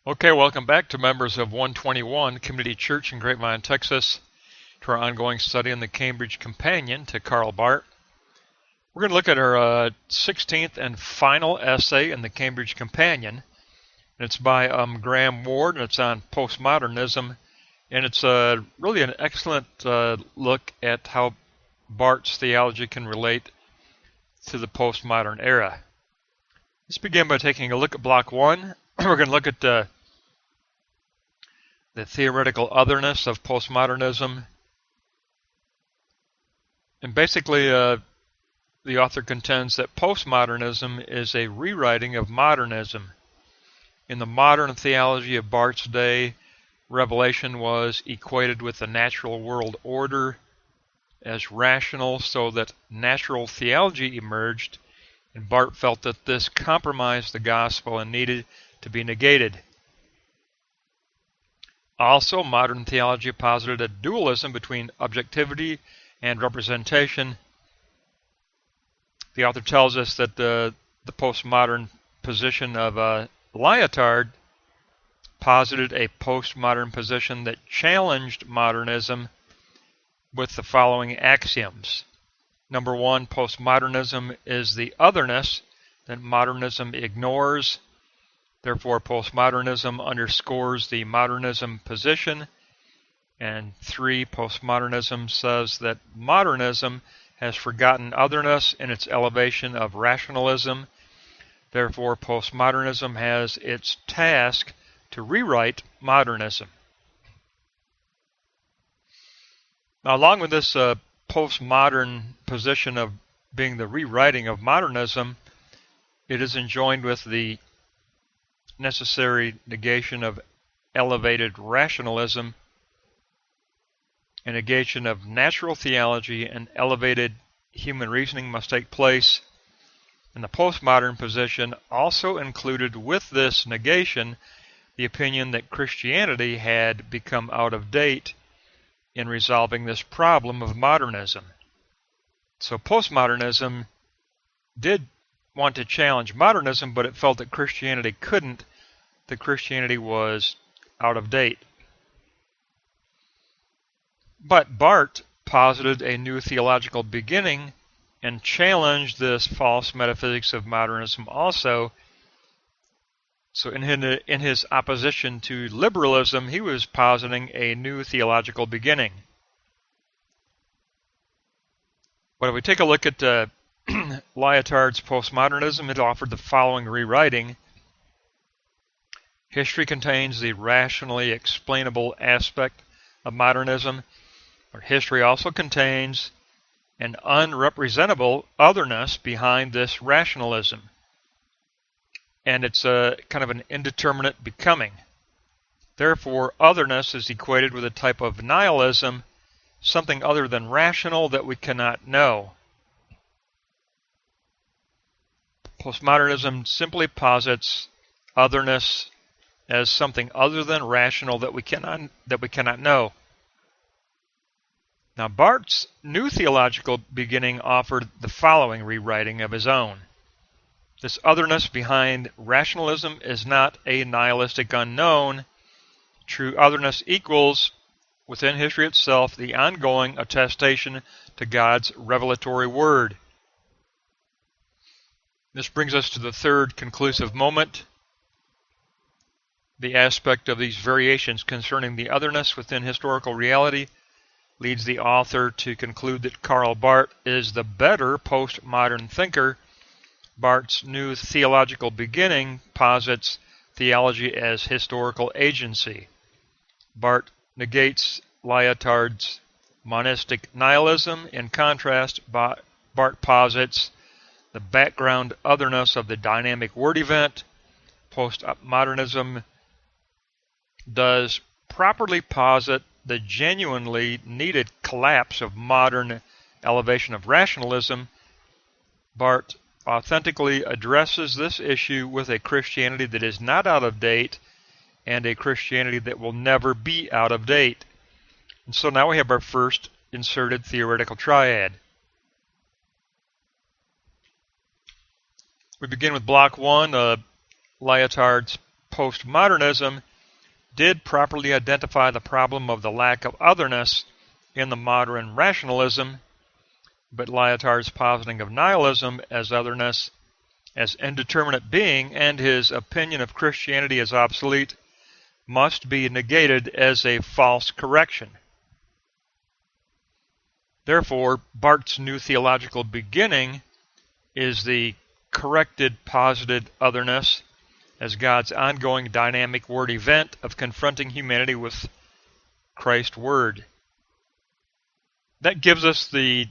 Okay, welcome back to members of 121 Community Church in Grapevine, Texas, to our ongoing study in the Cambridge Companion to Karl Barth. We're going to look at our 16th and final essay in the Cambridge Companion. It's by Graham Ward, and it's on Post-Modernism, and it's really an excellent look at how Barth's theology can relate to the postmodern era. Let's begin by taking a look at Block 1. We're going to look at the theoretical otherness of postmodernism. And basically, the author contends that postmodernism is a rewriting of modernism. In the modern theology of Barth's day, revelation was equated with the natural world order as rational, so that natural theology emerged, and Barth felt that this compromised the gospel and needed to be negated. Also, modern theology posited a dualism between objectivity and representation. The author tells us that the postmodern position of Lyotard posited a postmodern position that challenged modernism with the following axioms. Number one, postmodernism is the otherness that modernism ignores. Therefore, postmodernism underscores the modernism position. And three, postmodernism says that modernism has forgotten otherness in its elevation of rationalism. Therefore, postmodernism has its task to rewrite modernism. Now, along with this postmodern position of being the rewriting of modernism, it is enjoined with the necessary negation of elevated rationalism, a negation of natural theology, and elevated human reasoning must take place. And the postmodern position also included with this negation the opinion that Christianity had become out of date in resolving this problem of modernism. So postmodernism did want to challenge modernism, but it felt that Christianity couldn't, that Christianity was out of date. But Barth posited a new theological beginning and challenged this false metaphysics of modernism also. So in his opposition to liberalism, he was positing a new theological beginning. But if we take a look at Lyotard's postmodernism, it offered the following rewriting. History contains the rationally explainable aspect of modernism, but history also contains an unrepresentable otherness behind this rationalism. And it's a kind of an indeterminate becoming. Therefore, otherness is equated with a type of nihilism, something other than rational that we cannot know. Postmodernism simply posits otherness as something other than rational that we cannot know. Now, Barth's new theological beginning offered the following rewriting of his own. This otherness behind rationalism is not a nihilistic unknown. True otherness equals, within history itself, the ongoing attestation to God's revelatory word. This brings us to the third conclusive moment. The aspect of these variations concerning the otherness within historical reality leads the author to conclude that Karl Barth is the better postmodern thinker. Barth's new theological beginning posits theology as historical agency. Barth negates Lyotard's monistic nihilism. In contrast, Barth posits the background otherness of the dynamic word event. Postmodernism does properly posit the genuinely needed collapse of modern elevation of rationalism. Barth authentically addresses this issue with a Christianity that is not out of date and a Christianity that will never be out of date. And so now we have our first inserted theoretical triad. We begin with Block 1, Lyotard's Post-Modernism did properly identify the problem of the lack of otherness in the modern rationalism, but Lyotard's positing of nihilism as otherness, as indeterminate being, and his opinion of Christianity as obsolete must be negated as a false correction. Therefore, Barth's new theological beginning is the corrected posited otherness as God's ongoing dynamic word event of confronting humanity with Christ's word. That gives us the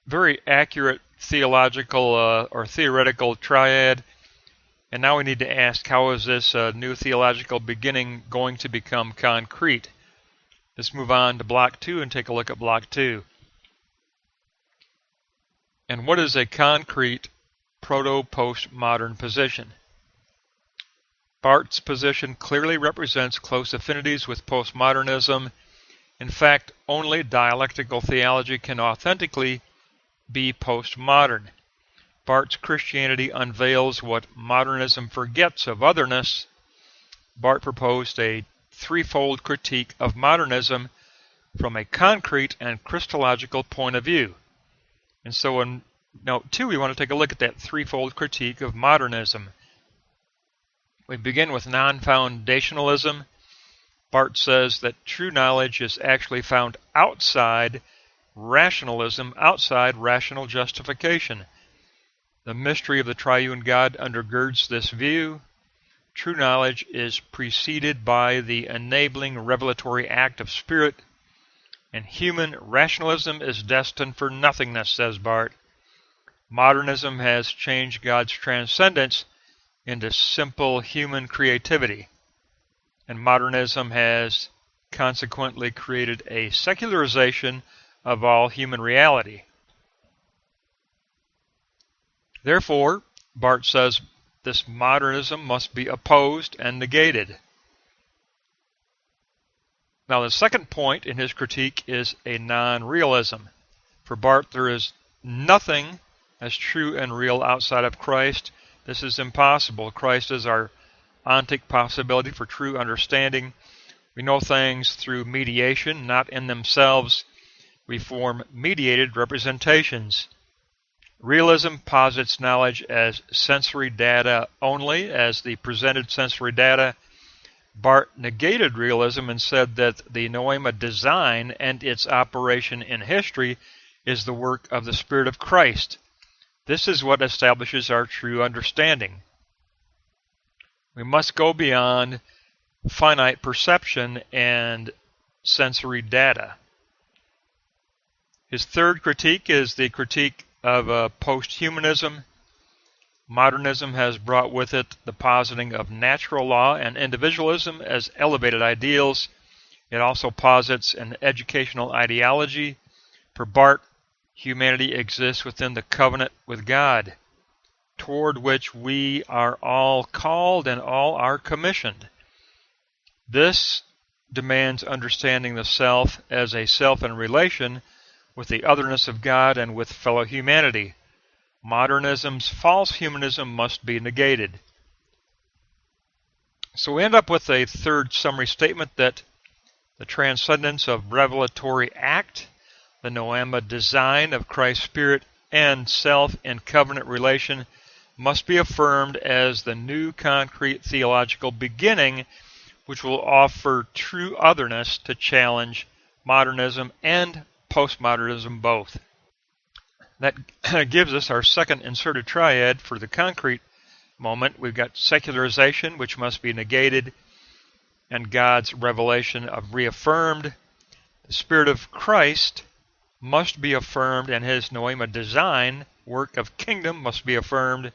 very accurate theological or theoretical triad. And now we need to ask, how is this new theological beginning going to become concrete? Let's move on to Block 2 and take a look at Block 2. And what is a concrete proto-postmodern position? Barth's position clearly represents close affinities with postmodernism. In fact, only dialectical theology can authentically be postmodern. Barth's Christianity unveils what modernism forgets of otherness. Barth proposed a threefold critique of modernism from a concrete and Christological point of view. And so in Note 2, we want to take a look at that threefold critique of modernism. We begin with non-foundationalism. Barth says that true knowledge is actually found outside rationalism, outside rational justification. The mystery of the triune God undergirds this view. True knowledge is preceded by the enabling revelatory act of spirit, and human rationalism is destined for nothingness, says Barth. Modernism has changed God's transcendence into simple human creativity, and modernism has consequently created a secularization of all human reality. Therefore, Barth says this modernism must be opposed and negated. Now, the second point in his critique is a non-realism. For Barth, there is nothing as true and real outside of Christ. This is impossible. Christ is our ontic possibility for true understanding. We know things through mediation, not in themselves. We form mediated representations. Realism posits knowledge as sensory data only, as the presented sensory data. Barth negated realism and said that the noema design and its operation in history is the work of the Spirit of Christ. This is what establishes our true understanding. We must go beyond finite perception and sensory data. His third critique is the critique of post-humanism. Modernism has brought with it the positing of natural law and individualism as elevated ideals. It also posits an educational ideology. For Barth, humanity exists within the covenant with God, toward which we are all called and all are commissioned. This demands understanding the self as a self in relation with the otherness of God and with fellow humanity. Modernism's false humanism must be negated. So we end up with a third summary statement that the transcendence of revelatory act, the noema design of Christ's Spirit, and self in covenant relation must be affirmed as the new concrete theological beginning which will offer true otherness to challenge modernism and postmodernism both. That gives us our second inserted triad for the concrete moment. We've got secularization, which must be negated, and God's revelation of reaffirmed. The Spirit of Christ must be affirmed, and his noema design, work of kingdom, must be affirmed.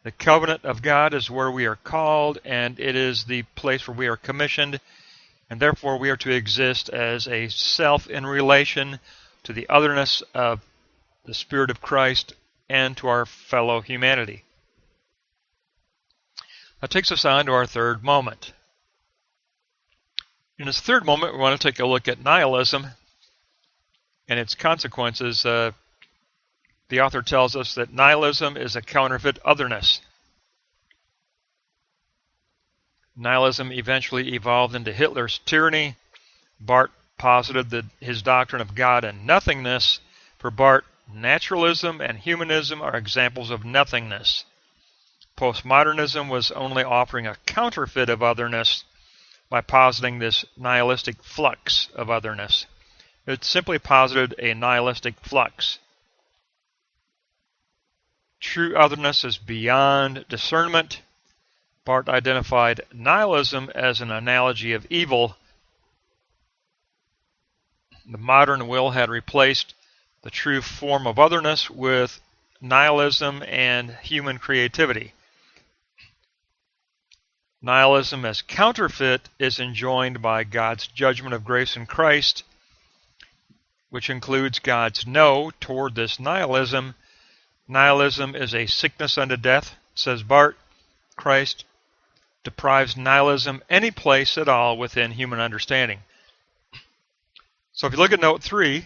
The covenant of God is where we are called, and it is the place where we are commissioned, and therefore we are to exist as a self in relation to the otherness of the Spirit of Christ and to our fellow humanity. That takes us on to our third moment. In this third moment, we want to take a look at nihilism and its consequences. The author tells us that nihilism is a counterfeit otherness. Nihilism eventually evolved into Hitler's tyranny. Barth posited that his doctrine of God and nothingness. For Barth, naturalism and humanism are examples of nothingness. Postmodernism was only offering a counterfeit of otherness by positing this nihilistic flux of otherness. It simply posited a nihilistic flux. True otherness is beyond discernment. Barth identified nihilism as an analogy of evil. The modern will had replaced the true form of otherness with nihilism and human creativity. Nihilism as counterfeit is enjoined by God's judgment of grace in Christ, which includes God's no toward this nihilism. Nihilism is a sickness unto death, says Barth. Christ deprives nihilism any place at all within human understanding. So if you look at note 3,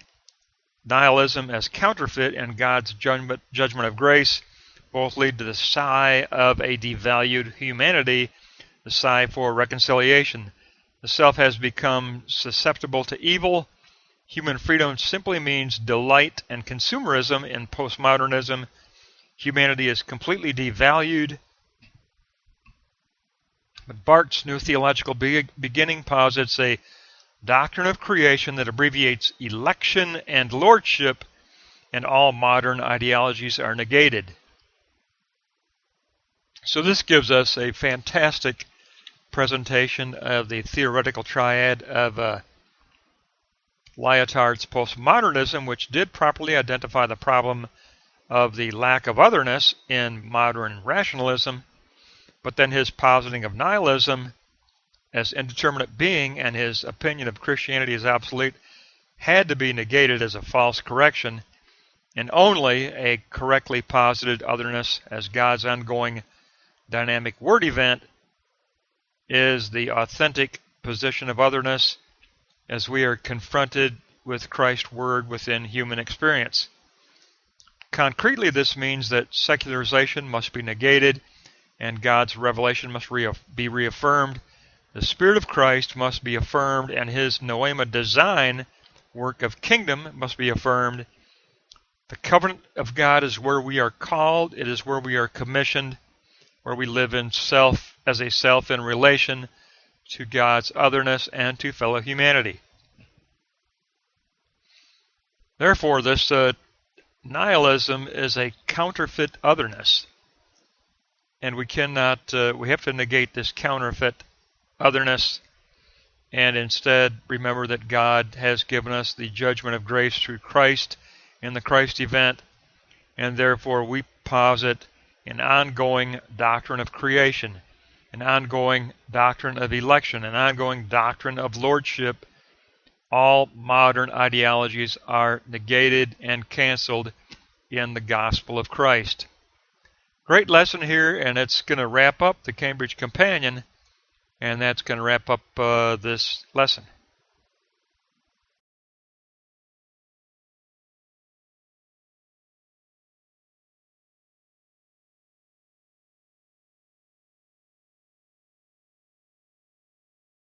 nihilism as counterfeit and God's judgment of grace both lead to the sigh of a devalued humanity, the sigh for reconciliation. The self has become susceptible to evil. Human freedom simply means delight and consumerism in postmodernism. Humanity is completely devalued. But Barth's new theological beginning posits a doctrine of creation that abbreviates election and lordship, and all modern ideologies are negated. So this gives us a fantastic presentation of the theoretical triad of Lyotard's postmodernism, which did properly identify the problem of the lack of otherness in modern rationalism, but then his positing of nihilism as indeterminate being and his opinion of Christianity as obsolete had to be negated as a false correction, and only a correctly posited otherness as God's ongoing dynamic word event is the authentic position of otherness as we are confronted with Christ's word within human experience. Concretely, this means that secularization must be negated and God's revelation must be reaffirmed. The Spirit of Christ must be affirmed, and his Noema design work of kingdom must be affirmed. The covenant of God is where we are called. It is where we are commissioned, where we live in self as a self in relation to God's otherness and to fellow humanity. Therefore, this nihilism is a counterfeit otherness, and we have to negate this counterfeit otherness and instead remember that God has given us the judgment of grace through Christ in the Christ event, and therefore we posit an ongoing doctrine of creation, an ongoing doctrine of election, an ongoing doctrine of lordship. All modern ideologies are negated and canceled in the gospel of Christ. Great lesson here, and it's going to wrap up the Cambridge Companion, and that's going to wrap up this lesson.